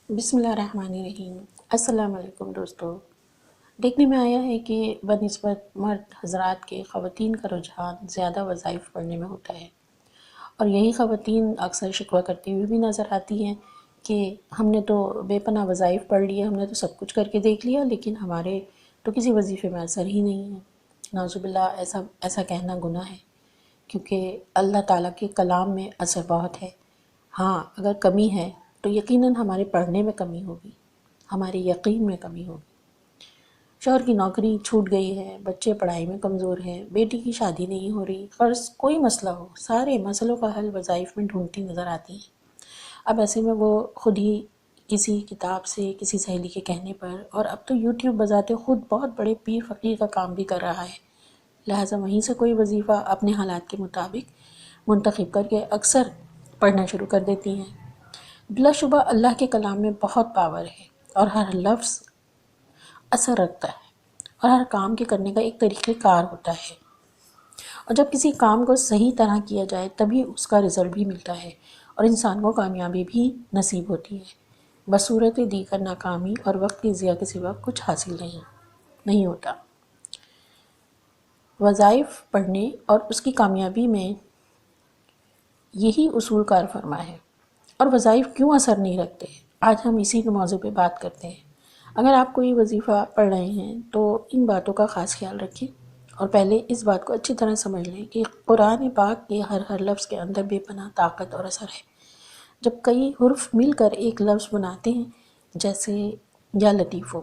بسم اللہ الرحمن الرحیم۔ السلام علیکم دوستو۔ دیکھنے میں آیا ہے کہ بنسبت مرد حضرات کے خواتین کا رجحان زیادہ وظائف پڑھنے میں ہوتا ہے، اور یہی خواتین اکثر شکوہ کرتی ہوئی بھی نظر آتی ہیں کہ ہم نے تو بے پناہ وظائف پڑھ لیے، ہم نے تو سب کچھ کر کے دیکھ لیا، لیکن ہمارے تو کسی وظیفے میں اثر ہی نہیں ہے۔ نعوذ باللہ، ایسا کہنا گناہ ہے، کیونکہ اللہ تعالیٰ کے کلام میں اثر بہت ہے۔ ہاں، اگر کمی ہے تو یقیناً ہمارے پڑھنے میں کمی ہوگی، ہمارے یقین میں کمی ہوگی۔ شوہر کی نوکری چھوٹ گئی ہے، بچے پڑھائی میں کمزور ہیں، بیٹی کی شادی نہیں ہو رہی، قرض، کوئی مسئلہ ہو، سارے مسئلوں کا حل وظائف میں ڈھونڈتی نظر آتی ہیں۔ اب ایسے میں وہ خود ہی کسی کتاب سے، کسی سہیلی کے کہنے پر، اور اب تو یوٹیوب بذات خود بہت بڑے پیر فقیر کا کام بھی کر رہا ہے، لہٰذا وہیں سے کوئی وظیفہ اپنے حالات کے مطابق منتخب کر کے اکثر پڑھنا شروع کر دیتی ہیں۔ بلا شبہ اللہ کے کلام میں بہت پاور ہے، اور ہر لفظ اثر رکھتا ہے، اور ہر کام کے کرنے کا ایک طریقہ کار ہوتا ہے، اور جب کسی کام کو صحیح طرح کیا جائے تبھی اس کا رزلٹ بھی ملتا ہے، اور انسان کو کامیابی بھی نصیب ہوتی ہے۔ بصورت دیگر ناکامی اور وقت کی ضیاع کے سوا کچھ حاصل نہیں ہوتا۔ وظائف پڑھنے اور اس کی کامیابی میں یہی اصول کار فرما ہے۔ اور وظائف کیوں اثر نہیں رکھتے، آج ہم اسی موضوع پہ بات کرتے ہیں۔ اگر آپ کوئی وظیفہ پڑھ رہے ہیں تو ان باتوں کا خاص خیال رکھیں، اور پہلے اس بات کو اچھی طرح سمجھ لیں کہ قرآن پاک کے ہر لفظ کے اندر بے پناہ طاقت اور اثر ہے۔ جب کئی حرف مل کر ایک لفظ بناتے ہیں، جیسے یا لطیف ہو،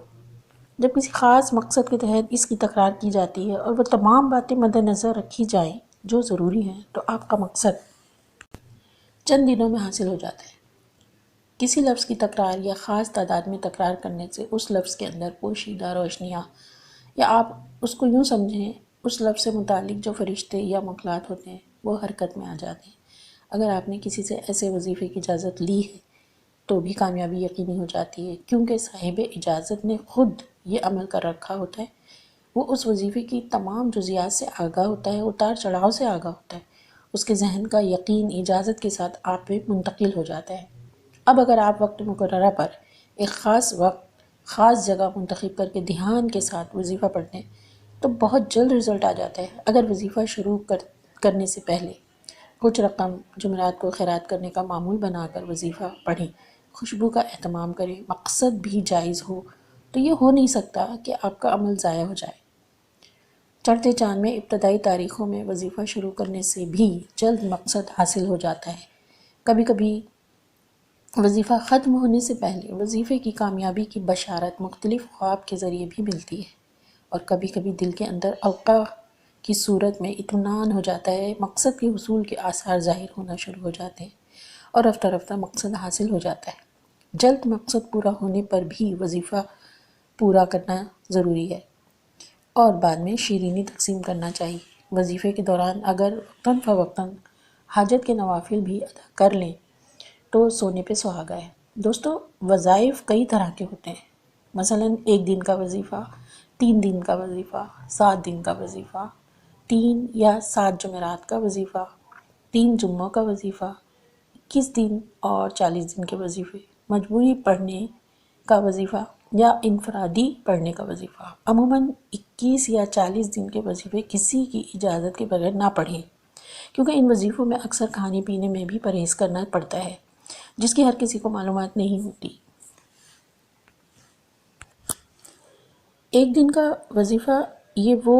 جب کسی خاص مقصد کے تحت اس کی تکرار کی جاتی ہے اور وہ تمام باتیں مد نظر رکھی جائیں جو ضروری ہیں، تو آپ کا مقصد چند دنوں میں حاصل ہو جاتا ہے۔ کسی لفظ کی تکرار یا خاص تعداد میں تکرار کرنے سے اس لفظ کے اندر پوشیدہ روشنیاں، یا آپ اس کو یوں سمجھیں، اس لفظ سے متعلق جو فرشتے یا مخلوقات ہوتے ہیں وہ حرکت میں آ جاتے ہیں۔ اگر آپ نے کسی سے ایسے وظیفے کی اجازت لی ہے تو بھی کامیابی یقینی ہو جاتی ہے، کیونکہ صاحب اجازت نے خود یہ عمل کر رکھا ہوتا ہے۔ وہ اس وظیفے کی تمام جزیات سے آگاہ ہوتا ہے، اتار چڑھاؤ سے آگاہ ہوتا ہے، اس کے ذہن کا یقین اجازت کے ساتھ آپ پہ منتقل ہو جاتا ہے۔ اب اگر آپ وقت مقررہ پر ایک خاص وقت، خاص جگہ منتخب کر کے دھیان کے ساتھ وظیفہ پڑھتے ہیں تو بہت جلد رزلٹ آ جاتا ہے۔ اگر وظیفہ شروع کرنے سے پہلے کچھ رقم جمعرات کو خیرات کرنے کا معمول بنا کر وظیفہ پڑھیں، خوشبو کا اہتمام کریں، مقصد بھی جائز ہو، تو یہ ہو نہیں سکتا کہ آپ کا عمل ضائع ہو جائے۔ چڑھتے چاند میں ابتدائی تاریخوں میں وظیفہ شروع کرنے سے بھی جلد مقصد حاصل ہو جاتا ہے۔ کبھی کبھی وظیفہ ختم ہونے سے پہلے وظیفے کی کامیابی کی بشارت مختلف خواب کے ذریعے بھی ملتی ہے، اور کبھی کبھی دل کے اندر اوقاع کی صورت میں اطمینان ہو جاتا ہے، مقصد کے حصول کے آثار ظاہر ہونا شروع ہو جاتے ہیں، اور رفتہ رفتہ مقصد حاصل ہو جاتا ہے۔ جلد مقصد پورا ہونے پر بھی وظیفہ پورا کرنا ضروری ہے، اور بعد میں شیرینی تقسیم کرنا چاہیے۔ وظیفے کے دوران اگر وقتاً فوقتاً حاجت کے نوافل بھی ادا کر لیں تو سونے پہ سہاگا ہے۔ دوستو، وظائف کئی طرح کے ہوتے ہیں، مثلاً 1 دن کا وظیفہ، 3 دن کا وظیفہ، 7 دن کا وظیفہ، 3 یا 7 جمعرات کا وظیفہ، 3 جمعوں کا وظیفہ، 21 دن اور 40 دن کے وظیفے، مجموعی پڑھنے کا وظیفہ یا انفرادی پڑھنے کا وظیفہ۔ عموماً 21 یا 40 دن کے وظیفے کسی کی اجازت کے بغیر نہ پڑھیں، کیونکہ ان وظیفوں میں اکثر کھانے پینے میں بھی پرہیز کرنا پڑتا ہے، جس کی ہر کسی کو معلومات نہیں ہوتی۔ 1 دن کا وظیفہ یہ وہ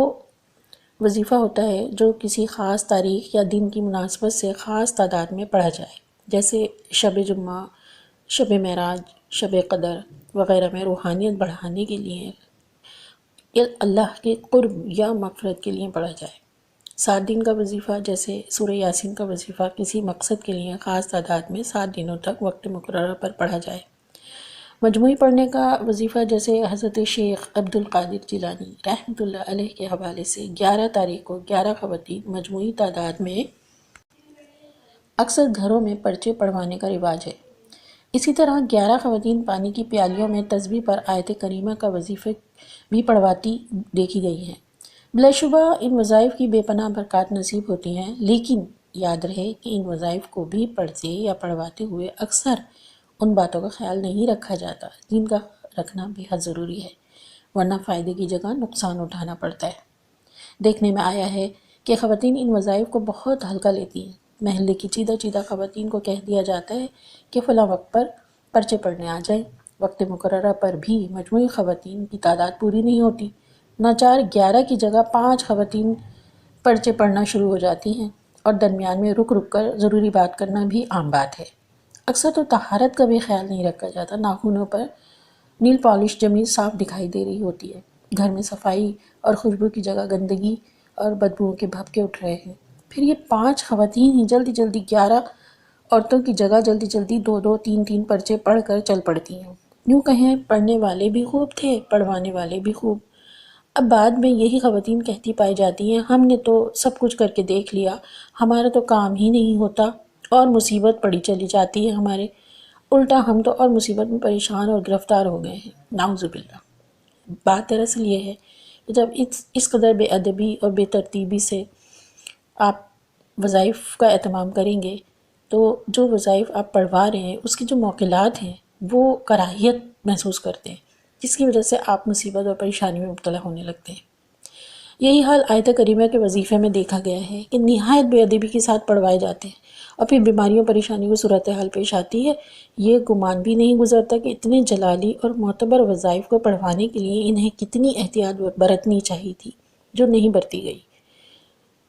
وظیفہ ہوتا ہے جو کسی خاص تاریخ یا دن کی مناسبت سے خاص تعداد میں پڑھا جائے، جیسے شب جمعہ، شب معراج، شب قدر وغیرہ میں روحانیت بڑھانے کے لیے یا اللہ کے قرب یا مغفرت کے لیے پڑھا جائے۔ 7 دن کا وظیفہ جیسے سورہ یاسین کا وظیفہ کسی مقصد کے لیے خاص تعداد میں 7 دنوں تک وقت مقررہ پر پڑھا جائے۔ مجموعی پڑھنے کا وظیفہ جیسے حضرت شیخ عبد القادر جیلانی رحمۃ اللہ علیہ کے حوالے سے 11 تاریخ کو 11 خواتین مجموعی تعداد میں اکثر گھروں میں پرچے پڑھوانے کا رواج ہے۔ اسی طرح 11 خواتین پانی کی پیالیوں میں تسبیح پر آیت کریمہ کا وظیفہ بھی پڑھواتی دیکھی گئی ہیں۔ بلا شبہ ان وظائف کی بے پناہ برکات نصیب ہوتی ہیں، لیکن یاد رہے کہ ان وظائف کو بھی پڑھتے یا پڑھواتے ہوئے اکثر ان باتوں کا خیال نہیں رکھا جاتا جن کا رکھنا بے حد ضروری ہے، ورنہ فائدے کی جگہ نقصان اٹھانا پڑتا ہے۔ دیکھنے میں آیا ہے کہ خواتین ان وظائف کو بہت ہلکا لیتی ہیں۔ محلے کی چیدہ چیدہ خواتین کو کہہ دیا جاتا ہے کہ فلاں وقت پر پرچے پڑھنے آ جائیں۔ وقت مقررہ پر بھی مجموعی خواتین کی تعداد پوری نہیں ہوتی، ناچار 11 کی جگہ 5 خواتین پرچے پڑھنا شروع ہو جاتی ہیں، اور درمیان میں رک رک کر ضروری بات کرنا بھی عام بات ہے۔ اکثر تو طہارت کا بھی خیال نہیں رکھا جاتا، ناخنوں پر نیل پالش جمی صاف دکھائی دے رہی ہوتی ہے، گھر میں صفائی اور خوشبو کی جگہ گندگی اور بدبوؤں کے بھپکے اٹھ رہے ہیں، پھر یہ 5 خواتین ہی جلدی جلدی 11 عورتوں کی جگہ جلدی جلدی 2 3 3 پرچے پڑھ کر چل پڑتی ہیں۔ یوں کہیں پڑھنے والے بھی خوب تھے، پڑھوانے والے بھی خوب۔ اب بعد میں یہی خواتین کہتی پائی جاتی ہیں، ہم نے تو سب کچھ کر کے دیکھ لیا، ہمارا تو کام ہی نہیں ہوتا اور مصیبت پڑی چلی جاتی ہے ہمارے، الٹا ہم تو اور مصیبت میں پریشان اور گرفتار ہو گئے ہیں۔ نعوذ باللہ۔ بات دراصل یہ ہے کہ جب اس قدر بے ادبی اور بے ترتیبی سے آپ وظائف کا اہتمام کریں گے تو جو وظائف آپ پڑھوا رہے ہیں اس کے جو موکلات ہیں وہ کراہیت محسوس کرتے ہیں، جس کی وجہ سے آپ مصیبت اور پریشانی میں مبتلا ہونے لگتے ہیں۔ یہی حال آیت کریمہ کے وظیفے میں دیکھا گیا ہے کہ نہایت بے ادبی کے ساتھ پڑھوائے جاتے ہیں، اور پھر بیماریوں پریشانیوں کی صورتحال پیش آتی ہے۔ یہ گمان بھی نہیں گزرتا کہ اتنے جلالی اور معتبر وظائف کو پڑھوانے کے لیے انہیں کتنی احتیاط برتنی چاہیے تھی، جو نہیں برتی گئی۔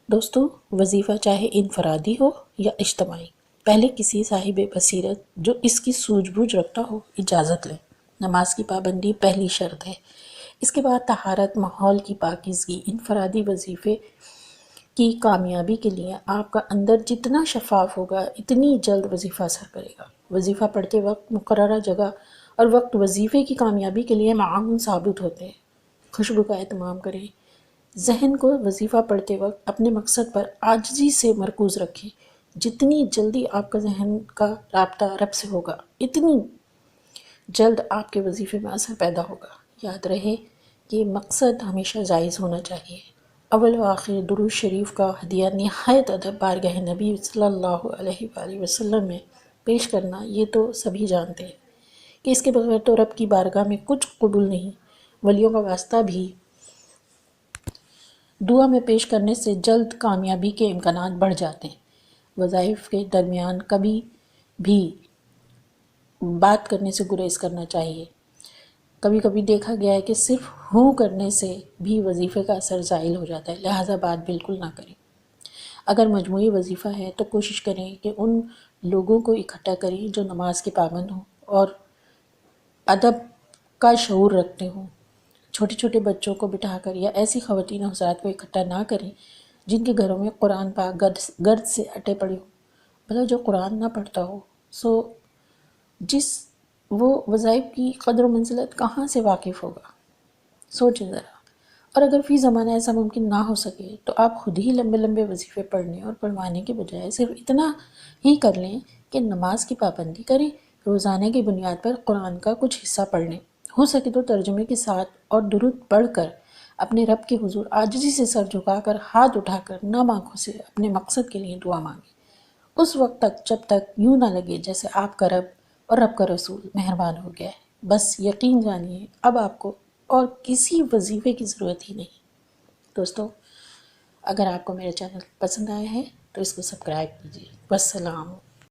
دوستو، وظیفہ چاہے انفرادی ہو یا اجتماعی، پہلے کسی صاحب بصیرت جو اس کی سوجھ بوجھ رکھتا ہو اجازت لے۔ نماز کی پابندی پہلی شرط ہے، اس کے بعد طہارت، ماحول کی پاکیزگی۔ انفرادی وظیفے کی کامیابی کے لیے آپ کا اندر جتنا شفاف ہوگا اتنی جلد وظیفہ اثر کرے گا۔ وظیفہ پڑھتے وقت مقررہ جگہ اور وقت وظیفے کی کامیابی کے لیے معاون ثابت ہوتے ہیں۔ خوشبو کا اہتمام کریں، ذہن کو وظیفہ پڑھتے وقت اپنے مقصد پر عاجزی سے مرکوز رکھیں۔ جتنی جلدی آپ کا ذہن کا رابطہ رب سے ہوگا اتنی جلد آپ کے وظیفے میں اثر پیدا ہوگا۔ یاد رہے کہ مقصد ہمیشہ جائز ہونا چاہیے۔ اول و آخر درود شریف کا ہدیہ نہایت ادب بارگاہ نبی صلی اللہ علیہ وآلہ وسلم میں پیش کرنا، یہ تو سبھی جانتے ہیں کہ اس کے بغیر تو رب کی بارگاہ میں کچھ قبول نہیں۔ ولیوں کا واسطہ بھی دعا میں پیش کرنے سے جلد کامیابی کے امکانات بڑھ جاتے ہیں۔ وظائف کے درمیان کبھی بھی بات کرنے سے گریز کرنا چاہیے۔ کبھی کبھی دیکھا گیا ہے کہ صرف ہوں کرنے سے بھی وظیفے کا اثر زائل ہو جاتا ہے، لہٰذا بات بالکل نہ کریں۔ اگر مجموعی وظیفہ ہے تو کوشش کریں کہ ان لوگوں کو اکٹھا کریں جو نماز کے پابند ہوں اور ادب کا شعور رکھتے ہوں۔ چھوٹے چھوٹے بچوں کو بٹھا کر یا ایسی خواتین و حضرات کو اکٹھا نہ کریں جن کے گھروں میں قرآن پاک گرد سے اٹے پڑے ہوں، مطلب جو قرآن نہ پڑھتا ہو، وہ وظائف کی قدر و منزلت کہاں سے واقف ہوگا؟ سوچیں ذرا۔ اور اگر فی زمانہ ایسا ممکن نہ ہو سکے تو آپ خود ہی لمبے لمبے وظیفے پڑھنے اور پڑھوانے کے بجائے صرف اتنا ہی کر لیں کہ نماز کی پابندی کریں، روزانہ کی بنیاد پر قرآن کا کچھ حصہ پڑھ لیں، ہو سکے تو ترجمے کے ساتھ، اور درود پڑھ کر اپنے رب کے حضور عاجزی سے سر جھکا کر ہاتھ اٹھا کر نم آنکھوں سے اپنے مقصد کے لیے دعا مانگیں، اس وقت تک جب تک یوں نہ لگے جیسے آپ کا رب اور رب کا رسول مہربان ہو گیا ہے۔ بس یقین جانیے اب آپ کو اور کسی وظیفے کی ضرورت ہی نہیں۔ دوستو، اگر آپ کو میرا چینل پسند آیا ہے تو اس کو سبسکرائب کیجیے۔ والسلام۔